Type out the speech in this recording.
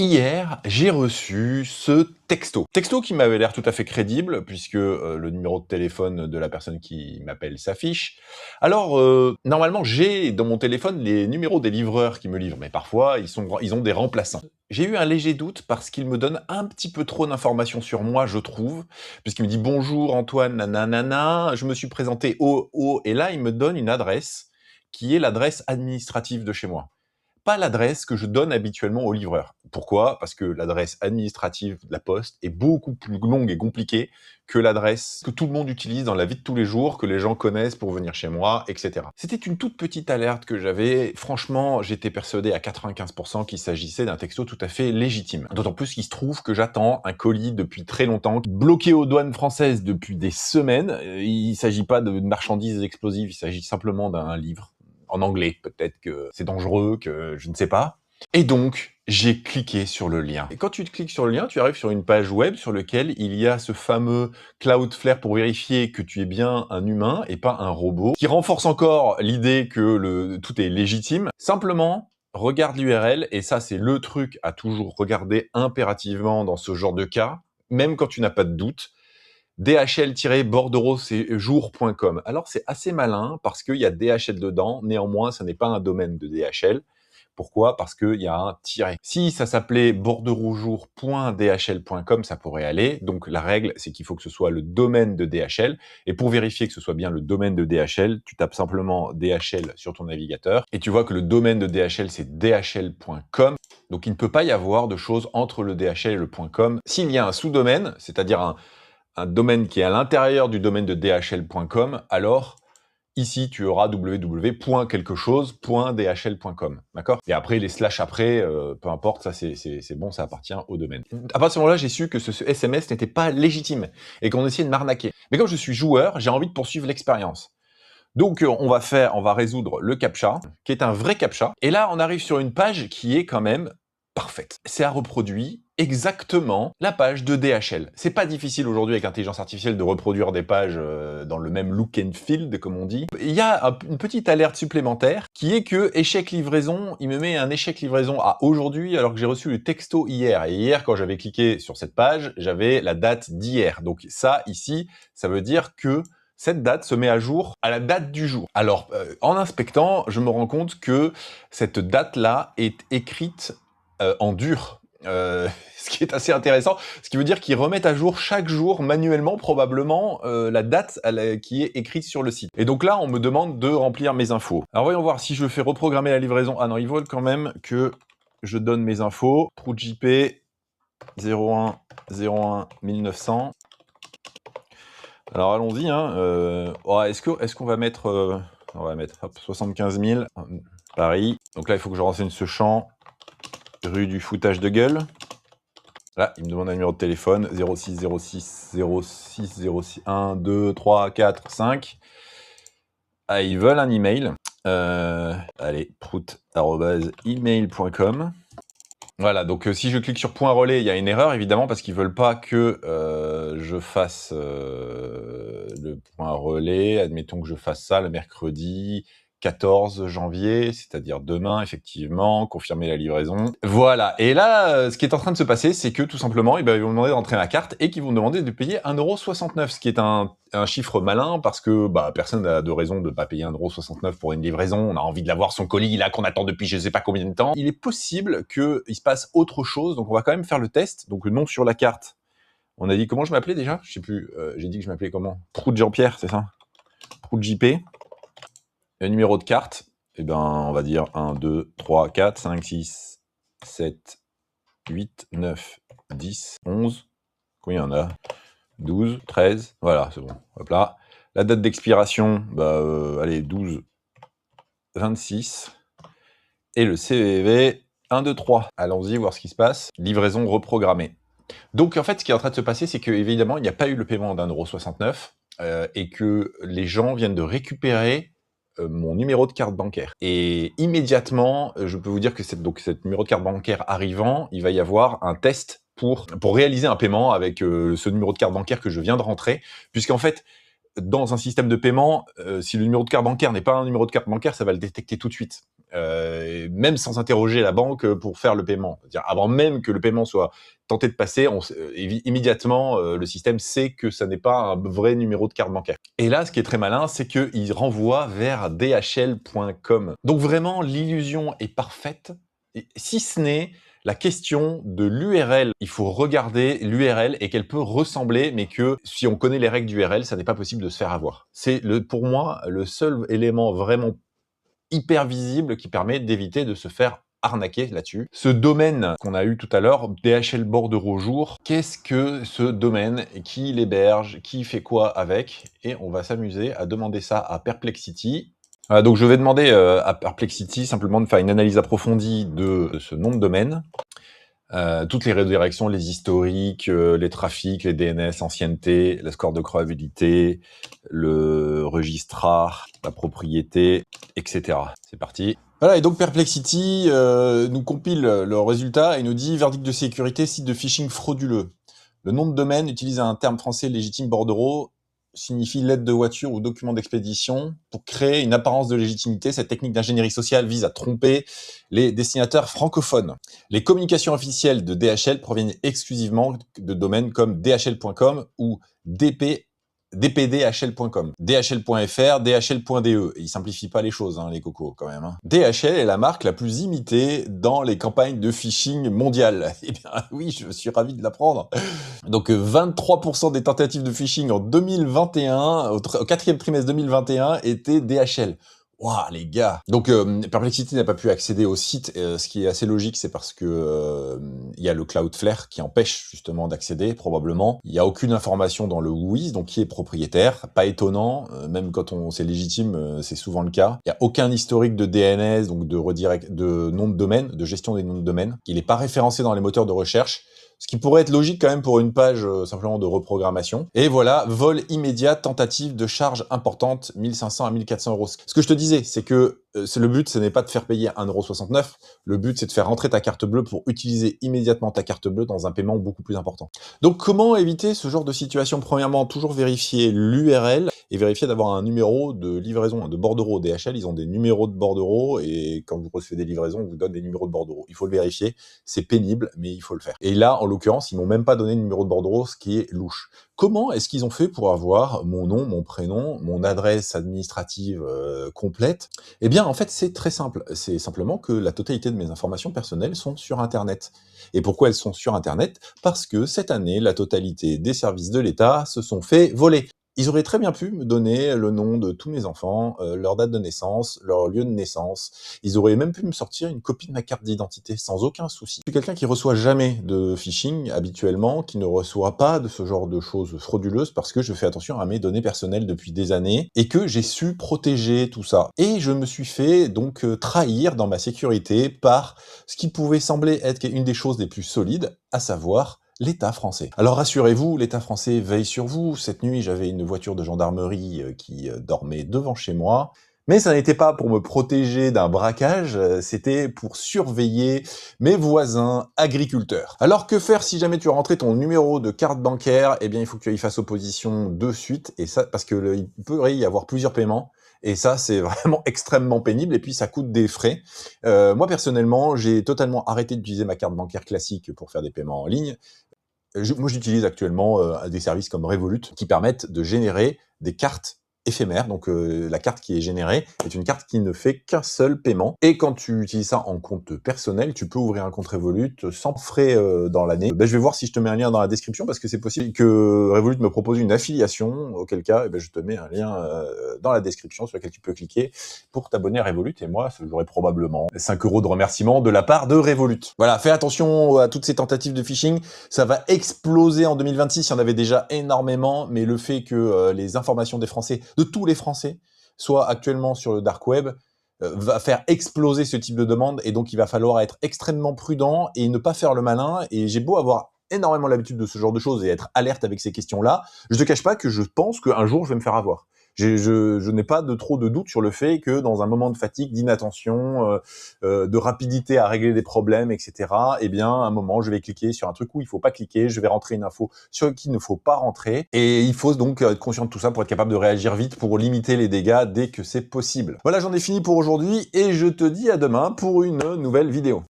Hier, j'ai reçu ce texto. Texto qui m'avait l'air tout à fait crédible, puisque le numéro de téléphone de la personne qui m'appelle s'affiche. Alors, normalement, j'ai dans mon téléphone les numéros des livreurs qui me livrent, mais parfois, ils ont des remplaçants. J'ai eu un léger doute parce qu'il me donne un petit peu trop d'informations sur moi, je trouve, puisqu'il me dit «Bonjour Antoine, nananana», je me suis présenté et là, il me donne une adresse qui est l'adresse administrative de chez moi, pas l'adresse que je donne habituellement aux livreurs. Pourquoi? Parce que l'adresse administrative de la poste est beaucoup plus longue et compliquée que l'adresse que tout le monde utilise dans la vie de tous les jours, que les gens connaissent pour venir chez moi, etc. C'était une toute petite alerte que j'avais. Franchement, j'étais persuadé à 95% qu'il s'agissait d'un texto tout à fait légitime. D'autant plus qu'il se trouve que j'attends un colis depuis très longtemps, bloqué aux douanes françaises depuis des semaines. Il ne s'agit pas de marchandises explosives, il s'agit simplement d'un livre en anglais. Peut-être que c'est dangereux, que je ne sais pas. Et donc, j'ai cliqué sur le lien. Et quand tu cliques sur le lien, tu arrives sur une page web sur laquelle il y a ce fameux Cloudflare pour vérifier que tu es bien un humain et pas un robot, qui renforce encore l'idée que tout est légitime. Simplement, regarde l'URL, et ça, c'est le truc à toujours regarder impérativement dans ce genre de cas, même quand tu n'as pas de doute. dhl-bordereauxjour.com. Alors c'est assez malin parce qu'il y a DHL dedans, néanmoins ça n'est pas un domaine de DHL. Pourquoi? Parce qu'il y a un tiret. Si ça s'appelait bordereauxjour.dhl.com, ça pourrait aller. Donc la règle, c'est qu'il faut que ce soit le domaine de DHL. Et pour vérifier que ce soit bien le domaine de DHL, tu tapes simplement DHL sur ton navigateur. Et tu vois que le domaine de DHL, c'est dhl.com. Donc il ne peut pas y avoir de choses entre le DHL et le .com. S'il y a un sous-domaine, c'est-à-dire un domaine qui est à l'intérieur du domaine de dhl.com, alors ici tu auras www.quelquechose.dhl.com, d'accord? Et après les slash après, peu importe, ça c'est bon, ça appartient au domaine. À partir de ce moment-là, j'ai su que ce SMS n'était pas légitime et qu'on essayait de m'arnaquer. Mais comme je suis joueur, j'ai envie de poursuivre l'expérience. Donc on va résoudre le CAPTCHA, qui est un vrai CAPTCHA. Et là, on arrive sur une page qui est quand même parfaite. Ça reproduit exactement la page de DHL. C'est pas difficile aujourd'hui avec l'intelligence artificielle de reproduire des pages dans le même look and feel, comme on dit. Il y a une petite alerte supplémentaire qui est que échec livraison, il me met un échec livraison à aujourd'hui alors que j'ai reçu le texto hier. Et hier, quand j'avais cliqué sur cette page, j'avais la date d'hier. Donc ça, ici, ça veut dire que cette date se met à jour à la date du jour. Alors, en inspectant, je me rends compte que cette date-là est écrite en dur. Ce qui est assez intéressant, ce qui veut dire qu'ils remettent à jour chaque jour manuellement probablement la date qui est écrite sur le site. Et donc là, on me demande de remplir mes infos. Alors voyons voir si je fais reprogrammer la livraison. Ah non, ils veulent quand même que je donne mes infos. Trou de JP 01 01 1900. Alors allons-y. Hein. Est-ce qu'on va mettre... on va mettre 75 000 Paris. Donc là, il faut que je renseigne ce champ. Rue du foutage de gueule. Là, il me demande un numéro de téléphone, 06 06 06 06 1 2 3 4 5. Ah, ils veulent un email. Allez, prout@email.com. Voilà, donc si je clique sur point relais, il y a une erreur, évidemment, parce qu'ils veulent pas que je fasse le point relais. Admettons que je fasse ça le mercredi 14 janvier, c'est-à-dire demain, effectivement, confirmer la livraison. Voilà, et là, ce qui est en train de se passer, c'est que tout simplement, ils vont me demander d'entrer ma carte et qu'ils vont me demander de payer 1,69 €, ce qui est un chiffre malin, parce que personne n'a de raison de ne pas payer 1,69 € pour une livraison. On a envie de l'avoir, son colis, là, qu'on attend depuis je ne sais pas combien de temps. Il est possible qu'il se passe autre chose, donc on va quand même faire le test. Donc nom sur la carte, on a dit comment je m'appelais déjà? Je sais plus, j'ai dit que je m'appelais comment? Prout Jean-Pierre, c'est ça? Prout JP. Le numéro de carte, on va dire 1, 2, 3, 4, 5, 6, 7, 8, 9, 10, 11. Combien il y en a? 12, 13. Voilà, c'est bon. Hop là. La date d'expiration, allez, 12, 26. Et le CVV, 1, 2, 3. Allons-y, voir ce qui se passe. Livraison reprogrammée. Donc, en fait, ce qui est en train de se passer, c'est qu'évidemment, il n'y a pas eu le paiement d'1,69 € et que les gens viennent de récupérer mon numéro de carte bancaire. Et immédiatement, je peux vous dire que cette numéro de carte bancaire arrivant, il va y avoir un test pour réaliser un paiement avec ce numéro de carte bancaire que je viens de rentrer, puisqu'en fait, dans un système de paiement, si le numéro de carte bancaire n'est pas un numéro de carte bancaire, ça va le détecter tout de suite. même sans interroger la banque pour faire le paiement. C'est-à-dire avant même que le paiement soit tenté de passer, immédiatement, le système sait que ça n'est pas un vrai numéro de carte bancaire. Et là, ce qui est très malin, c'est qu'il renvoie vers dhl.com. Donc vraiment, l'illusion est parfaite, si ce n'est la question de l'URL. Il faut regarder l'URL et qu'elle peut ressembler, mais que si on connaît les règles d'URL, ça n'est pas possible de se faire avoir. C'est pour moi le seul élément vraiment hyper visible qui permet d'éviter de se faire arnaquer là-dessus. Ce domaine qu'on a eu tout à l'heure, DHL Bordereau Jour, qu'est-ce que ce domaine? Qui l'héberge? Qui fait quoi avec? Et on va s'amuser à demander ça à Perplexity. Voilà, donc je vais demander à Perplexity simplement de faire une analyse approfondie de ce nom de domaine. Toutes les redirections, les historiques, les trafics, les DNS, ancienneté, le score de crevabilité, le registrar, la propriété, etc. C'est parti. Voilà, et donc Perplexity nous compile le résultat et nous dit « Verdict de sécurité, site de phishing frauduleux. Le nom de domaine utilise un terme français légitime bordereau, signifie lettre de voiture ou document d'expédition. Pour créer une apparence de légitimité, cette technique d'ingénierie sociale vise à tromper les destinataires francophones. Les communications officielles de DHL proviennent exclusivement de domaines comme dhl.com ou dpdhl.com, dhl.fr, dhl.de. Ils simplifient pas les choses, hein, les cocos, quand même. Hein. DHL est la marque la plus imitée dans les campagnes de phishing mondiales. Eh bien, oui, je suis ravi de l'apprendre. Donc, 23% des tentatives de phishing en 2021, au quatrième trimestre 2021, étaient DHL. Waouh, les gars. Donc, Perplexity n'a pas pu accéder au site. Ce qui est assez logique, c'est parce que il y a le Cloudflare qui empêche justement d'accéder, probablement. Il n'y a aucune information dans le WHOIS, donc qui est propriétaire. Pas étonnant, même quand c'est légitime, c'est souvent le cas. Il n'y a aucun historique de DNS, donc de nom de domaine, de gestion des noms de domaine. Il n'est pas référencé dans les moteurs de recherche. Ce qui pourrait être logique quand même pour une page simplement de reprogrammation. Et voilà, vol immédiat, tentative de charge importante, 1500 à 1400 euros. Ce que je te disais, c'est que le but, ce n'est pas de faire payer 1,69 €. Le but, c'est de faire rentrer ta carte bleue pour utiliser immédiatement ta carte bleue dans un paiement beaucoup plus important. Donc, comment éviter ce genre de situation? Premièrement, toujours vérifier l'URL et vérifier d'avoir un numéro de livraison de bordereau. DHL, ils ont des numéros de bordereau et quand vous recevez des livraisons, on vous donne des numéros de bordereau. Il faut le vérifier. C'est pénible, mais il faut le faire. Et là, en l'occurrence, ils m'ont même pas donné de numéro de bordereau, ce qui est louche. Comment est-ce qu'ils ont fait pour avoir mon nom, mon prénom, mon adresse administrative complète? Eh bien, en fait, c'est très simple. C'est simplement que la totalité de mes informations personnelles sont sur Internet. Et pourquoi elles sont sur Internet? Parce que cette année, la totalité des services de l'État se sont fait voler. Ils auraient très bien pu me donner le nom de tous mes enfants, leur date de naissance, leur lieu de naissance. Ils auraient même pu me sortir une copie de ma carte d'identité sans aucun souci. Je suis quelqu'un qui reçoit jamais de phishing habituellement, qui ne reçoit pas de ce genre de choses frauduleuses parce que je fais attention à mes données personnelles depuis des années et que j'ai su protéger tout ça. Et je me suis fait donc trahir dans ma sécurité par ce qui pouvait sembler être une des choses les plus solides, à savoir l'État français. Alors rassurez-vous, l'État français veille sur vous. Cette nuit, j'avais une voiture de gendarmerie qui dormait devant chez moi. Mais ça n'était pas pour me protéger d'un braquage, c'était pour surveiller mes voisins agriculteurs. Alors que faire si jamais tu as rentré ton numéro de carte bancaire? Eh bien, il faut que tu y fasses opposition de suite, et ça, parce que il pourrait y avoir plusieurs paiements. Et ça, c'est vraiment extrêmement pénible, et puis ça coûte des frais. Moi, personnellement, j'ai totalement arrêté d'utiliser ma carte bancaire classique pour faire des paiements en ligne. Moi, j'utilise actuellement des services comme Revolut qui permettent de générer des cartes éphémères. Donc, la carte qui est générée est une carte qui ne fait qu'un seul paiement. Et quand tu utilises ça en compte personnel, tu peux ouvrir un compte Revolut sans frais dans l'année. Je vais voir si je te mets un lien dans la description parce que c'est possible que Revolut me propose une affiliation, auquel cas, je te mets un lien dans la description sur lequel tu peux cliquer pour t'abonner à Revolut. Et moi, j'aurai probablement 5 € de remerciement de la part de Revolut. Voilà, fais attention à toutes ces tentatives de phishing. Ça va exploser en 2026. Il y en avait déjà énormément, mais le fait que les informations des Français, de tous les Français, soient actuellement sur le dark web, va faire exploser ce type de demande, et donc il va falloir être extrêmement prudent et ne pas faire le malin. Et j'ai beau avoir énormément l'habitude de ce genre de choses et être alerte avec ces questions-là, je te cache pas que je pense qu'un jour je vais me faire avoir. Je n'ai pas trop de doute sur le fait que dans un moment de fatigue, d'inattention, de rapidité à régler des problèmes, etc., eh bien, à un moment, je vais cliquer sur un truc où il faut pas cliquer, je vais rentrer une info sur qui il ne faut pas rentrer. Et il faut donc être conscient de tout ça pour être capable de réagir vite, pour limiter les dégâts dès que c'est possible. Voilà, j'en ai fini pour aujourd'hui et je te dis à demain pour une nouvelle vidéo.